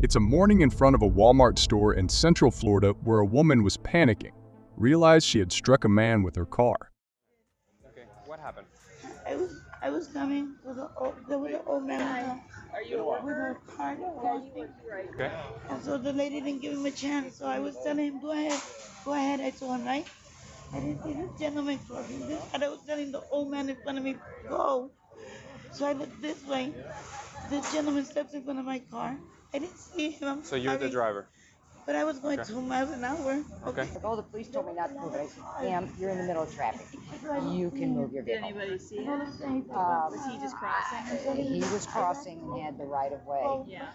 It's a morning in front of a Walmart store in Central Florida where a woman was panicking, realized she had struck a man with her car. Okay, what happened? I was coming with there was an old man with a car crossing. Okay. And so the lady didn't give him a chance. So I was telling him, go ahead. I told him, right? I didn't see this gentleman crossing this. And I was telling the old man in front of me, go. So I looked this way. This gentleman steps in front of my car. I didn't see him. I'm So you're the sorry. driver? But I was going 2 miles an hour. Okay. Oh, the police told me not to move it. I said, ma'am, you're in the middle of traffic. You can move your Did vehicle. anybody see him? Was he just crossing? He was crossing and had the right of way. Yeah.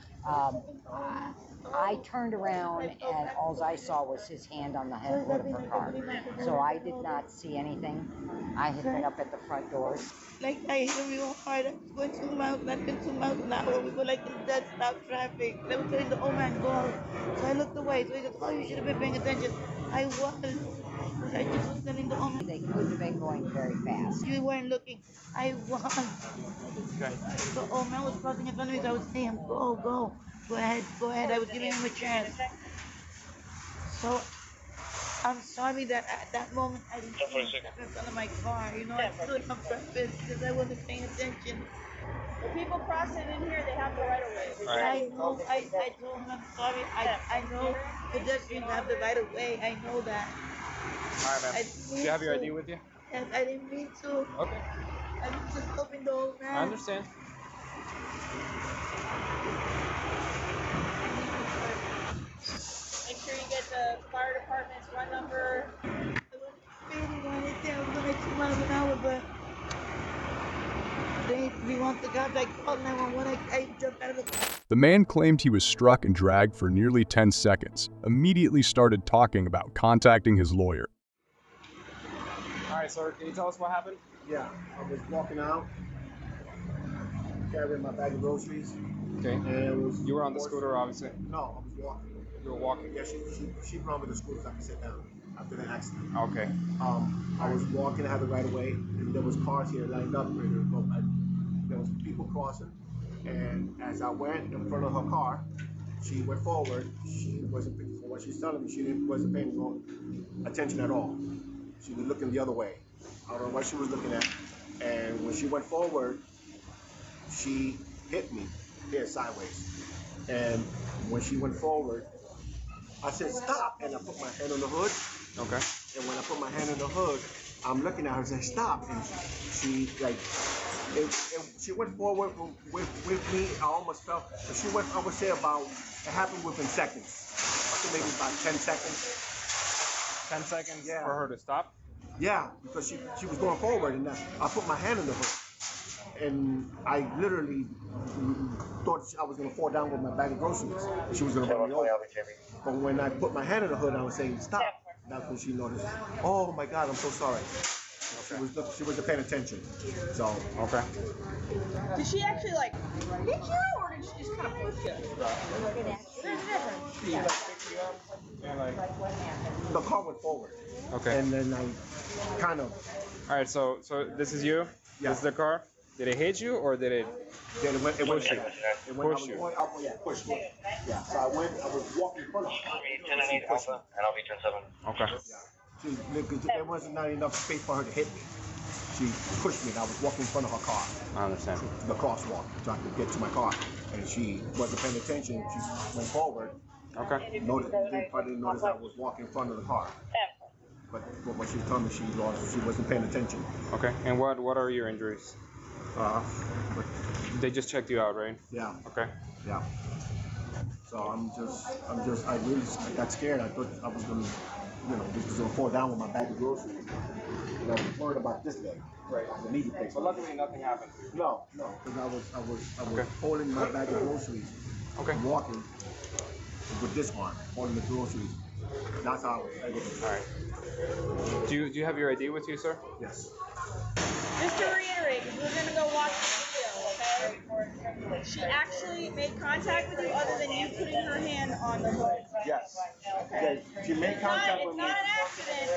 I turned around and all I saw was his hand on the hood of her car. So I did not see anything. I had been up at the front doors. Like I hit him real hard. I was going 2 miles, not even 2 miles an hour. We were like in dead stop traffic. They were telling the old man go. So I looked away. So he goes, oh, you should have been paying attention. I was. But I just was telling the old man. They could have been going very fast. You weren't looking. I was. Okay. The old man was crossing in front of me. So I was saying, go. Go ahead. I was giving him a chance. So I'm sorry that at that moment I didn't step in front of my car. You know, I stood on purpose because I wasn't paying attention. If people crossing in here, they have the right of way. I know. I told him I'm sorry. I know pedestrians have the right of way. I know that. All right, ma'am. Do you have your ID with you? Yes, I didn't mean to. Okay. I was just hoping the old man. I understand. Make sure you get the fire department's run number. I was speeding on it. I was going 2 miles an hour, but we want the cops. I called 911. I jumped out of the car. The man claimed he was struck and dragged for nearly 10 seconds, immediately started talking about contacting his lawyer. All right, sir, can you tell us what happened? Yeah, I was walking out, carrying my bag of groceries, Okay. and it was. You were on the scooter, obviously. No, I was walking. You were walking. Yeah, she brought me the scooter so I could sit down after the accident. Okay. I was walking, I had the right of way, and there was cars here lined up ready to go. There was people crossing, and as I went in front of her car, she went forward. She wasn't, from what she's telling me, she wasn't paying no attention at all. She was looking the other way. I don't know what she was looking at. And when she went forward, she hit me here sideways. And when she went forward, I said, stop. And I put my hand on the hood. Okay. And when I put my hand on the hood, I'm looking at her and saying, stop. And she she went forward with me. I almost felt, she went, I would say about, it happened within seconds. I think maybe about 10 seconds. 10 seconds Yeah. for her to stop? Yeah, because she was going forward, and I put my hand on the hood, and I literally thought I was going to fall down with my bag of groceries, and she was going to run me over. But when I put my hand on the hood, I was saying, stop. That's when she noticed, oh my God, I'm so sorry. She wasn't paying attention. So, Okay. Did she actually like hit you, or did she just kind of push you? There's a difference. Yeah. And like, the car went forward. okay. And then I kind of. All right, so this is you? Yeah. This is the car? Did it hit you or did it? Then it went Push you. It went, Push you. Push me. Yeah. So I was walking in front of her. 10-8 Alpha, and I'll be turn 7. Okay. There wasn't not enough space for her to hit me. She pushed me, and I was walking in front of her car. I understand. The crosswalk, trying to get to my car, and she wasn't paying attention. She went forward. Okay. Didn't notice I was walking in front of the car. But what she was telling me, she wasn't paying attention. Okay. And what are your injuries? But They just checked you out, right? yeah, Okay. yeah. So I really got scared. I thought I was gonna, this was gonna fall down with my bag of groceries. I was worried about this leg. Right. The needed place. But luckily nothing happened. No, because I was Okay. holding my bag of groceries. Okay. And walking with this arm, holding the groceries. That's how I was able to. All right. Do you have your ID with you, sir? Yes. Just to reiterate, because we're gonna go watch the video, okay? She actually made contact with you other than you putting her hand on the hood. Yes. Okay. Yeah, she made contact with It's me. not an accident.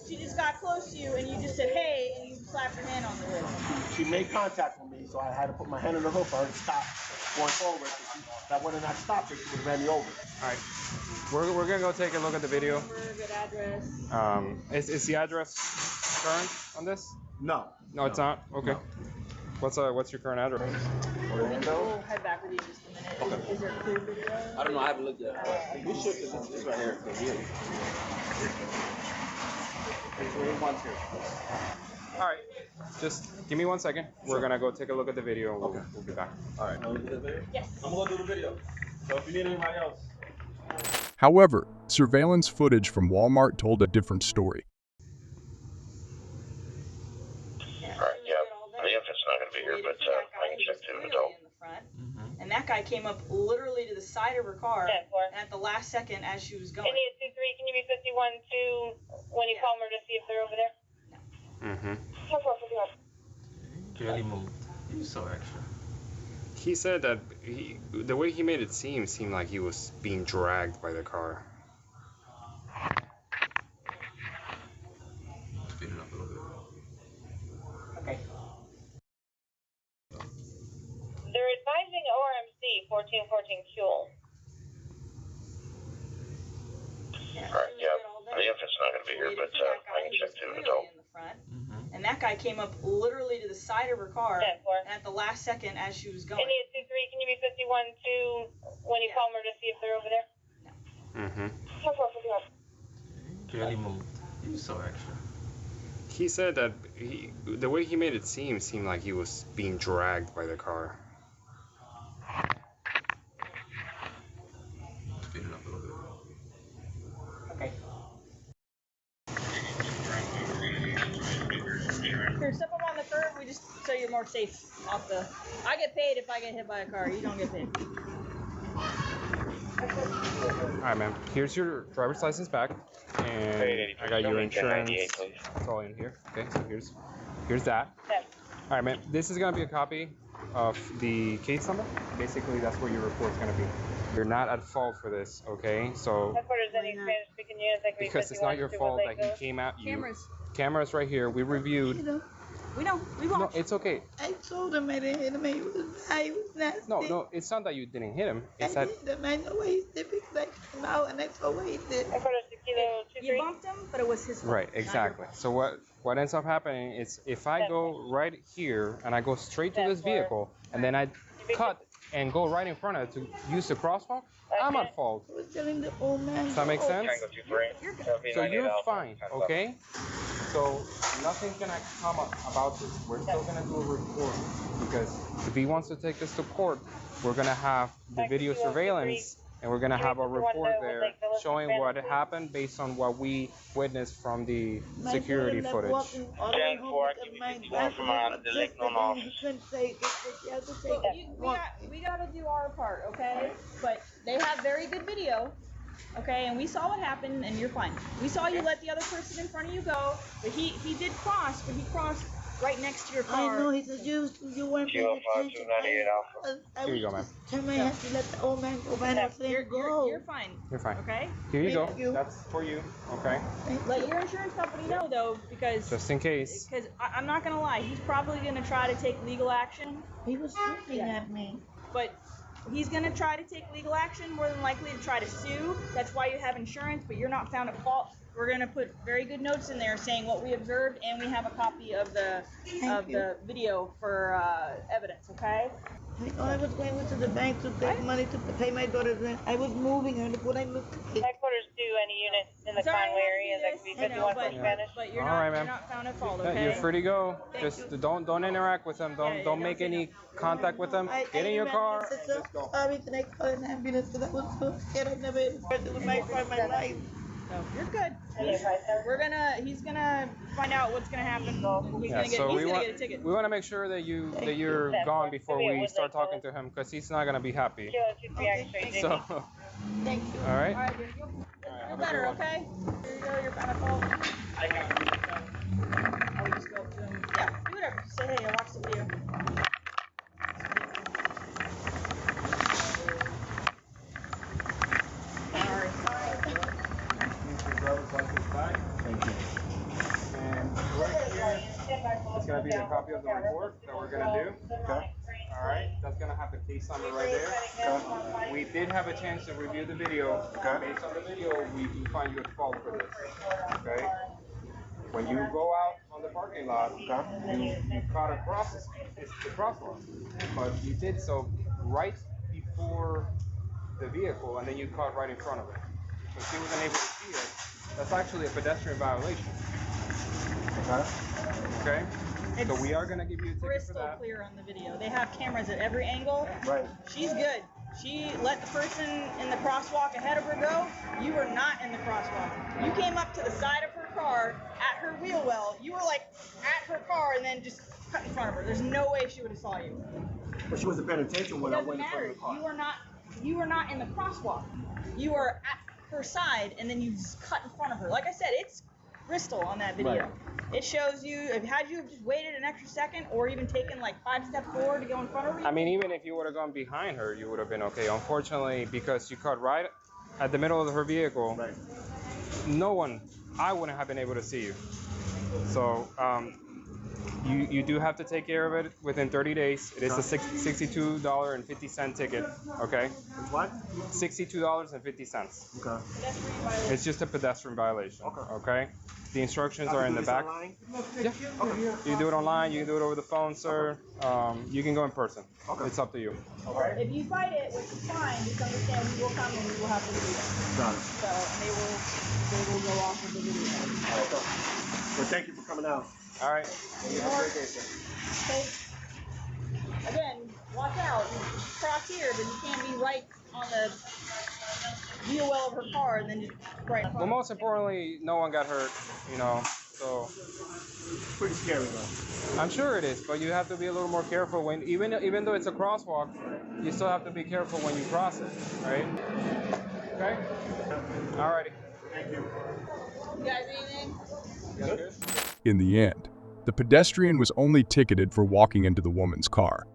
She just got close to you and you just said hey and you slapped her hand on the hood. She made contact with me, so I had to put my hand on the hook for her to stop. going forward. That would have not stopped her. She would have ran me over. All right. We're gonna go take a look at the video. Good address. Is the address current on this? No. No, it's not. Okay. No. What's your current address? We'll head back with you in just a minute. Is there clear video? I don't know. I haven't looked yet. We should, because it's right here. All right. Just give me 1 second. We're gonna go take a look at the video. And we'll be back. All right. Want to do the video? Yes. I'm going to do the video. So if you need anybody else. However, surveillance footage from Walmart told a different story. Alright, yeah. The infant's not going to be here, but I can check the adult. And that guy came up literally to the side of her car at the last second as she was going. India 23, can you be 51-2 when you call emergency if they're over there? Mm-hmm. 4-4-51. Barely moved. You so extra. He said that the way he made it seemed like he was being dragged by the car. Speed it up a little bit. Okay. They're advising ORMC 1414 Fuel. Alright, yeah. The infant's not going to be here, but I can check the adult. And that guy came up literally to the side of her car at the last second as she was going. India 23, can you be 51-2 when you call emergency if they're over there? Mm-hmm. 4-4-51. Barely moved. You so extra. He said that the way he made it seemed like he was being dragged by the car. Speed it up a little bit. Okay. Here, step up on the curb. We just so you're more safe off the. I get paid if I get hit by a car. You don't get paid. All right, ma'am. Here's your driver's license back, and I got your insurance. It's all in here. Okay, so here's that. All right, ma'am. This is gonna be a copy of the case number. Basically, that's what your report's gonna be. You're not at fault for this, okay? So Headquarters, any Spanish-speaking units that can be because it's not your fault that he came at you. Cameras right here. We reviewed. We know. We No, watched. it's okay. I told him I didn't hit him. He was nasty. No, it's not that you didn't hit him. It's I that hit him. I know what he did because I came out and I saw what he did. Headquarters to Kilo You 23. bumped him, but it was his fault. right, not your exactly. fault. So what ends up happening is if I go right here and I go straight to this vehicle and then I cut and go right in front of it to use the crosswalk, I'm at fault. I was telling the old man. Does that make sense? You're good. So you're fine, okay? So nothing's gonna come up about this. We're still gonna do a report because if he wants to take this to court, we're gonna have the video surveillance and we're gonna have a report there showing what happened based on what we witnessed from the security footage. We gotta do our part, okay? But they have very good video, okay? And we saw what happened, and you're fine. We saw you let the other person in front of you go, but he did cross, but he crossed right next to your car. I know, he said you weren't paying attention. I Here you go, man. turned my head to let the old man go by and I said, go. You're fine. You're fine. Okay? Here you Thank go. you. That's for you, okay? Let your insurance company know, though, because Just in case. I'm not gonna lie, he's probably gonna try to take legal action, He was looking at me. but he's gonna try to take legal action, more than likely to try to sue. That's why you have insurance, but you're not found at fault. We're gonna put very good notes in there saying what we observed, and we have a copy of the video for evidence. Okay? I thought I was going to the bank to take money to pay my daughter's rent. I was moving her to put I looked at it. Headquarters to any unit in the Conway area that can be 51 for Spanish. But you're All not, right, you're ma'am. not found at fault. Yeah, Okay? you're free to go. Just don't interact with them. Don't make any contact with them. Get in your car. I said, so sorry, can I call an ambulance? Because I was so scared. I never had to with my car in my life. No, you're good. He's gonna find out what's gonna happen. He's Yeah, gonna get, so he's we gonna want get a ticket. we want to make sure that you're gone before we start talking to him because he's not gonna be happy. So, Thank you. all right. All right, you're better, okay? Here you go, you're found at fault. I would just go up to him. Yeah, do whatever. Say, hey, I watched the video. Thank you. And right here, it's gonna be a copy of the report that we're gonna do. Okay. All right. That's gonna have the case number right there. We did have a chance to review the video. Based on the video, we do find you at fault for this. Okay? When you go out on the parking lot, you cut across the crosswalk, but you did so right before the vehicle, and then you caught right in front of it. So she wasn't able to see it. That's actually a pedestrian violation. Okay? So we are going to give you a ticket for Crystal that. clear on the video. They have cameras at every angle. Right. She's good. She let the person in the crosswalk ahead of her go. You were not in the crosswalk. You came up to the side of her car at her wheel well. You were like at her car and then just cut in front of her. There's no way she would have saw you. But she wasn't paying attention when I went in front of the car. You were not in the crosswalk. You were at her side and then you just cut in front of her. Like I said, it's crystal on that video. Right. It shows you, had you just waited an extra second or even taken like 5 steps forward to go in front of her. I mean, even if you would have gone behind her, you would have been okay. Unfortunately, because you cut right at the middle of her vehicle, Right. I wouldn't have been able to see you. So you do have to take care of it within 30 days. It is a $62.50 ticket, okay? It's what? $62.50. Okay. It's just a pedestrian violation, Okay. okay? The instructions I are can in do the this back. online? Yeah. Okay. You can do it online, you can do it over the phone, sir. You can go in person. Okay. It's up to you. If you fight it, which is fine, just understand we will come and we will have to do that. Got it. So, and they will go off of the video. Well, thank you for coming out. All right. You have a great day, sir. Okay. Again, watch out. You cross here, but you can't be right on the wheel well of her car and then just right. Well, most importantly, no one got hurt, so Pretty scary though. I'm sure it is, but you have to be a little more careful when, even though it's a crosswalk, you still have to be careful when you cross it, right? Okay? Alrighty. Thank you. You guys anything? You guys good? In the end, the pedestrian was only ticketed for walking into the woman's car.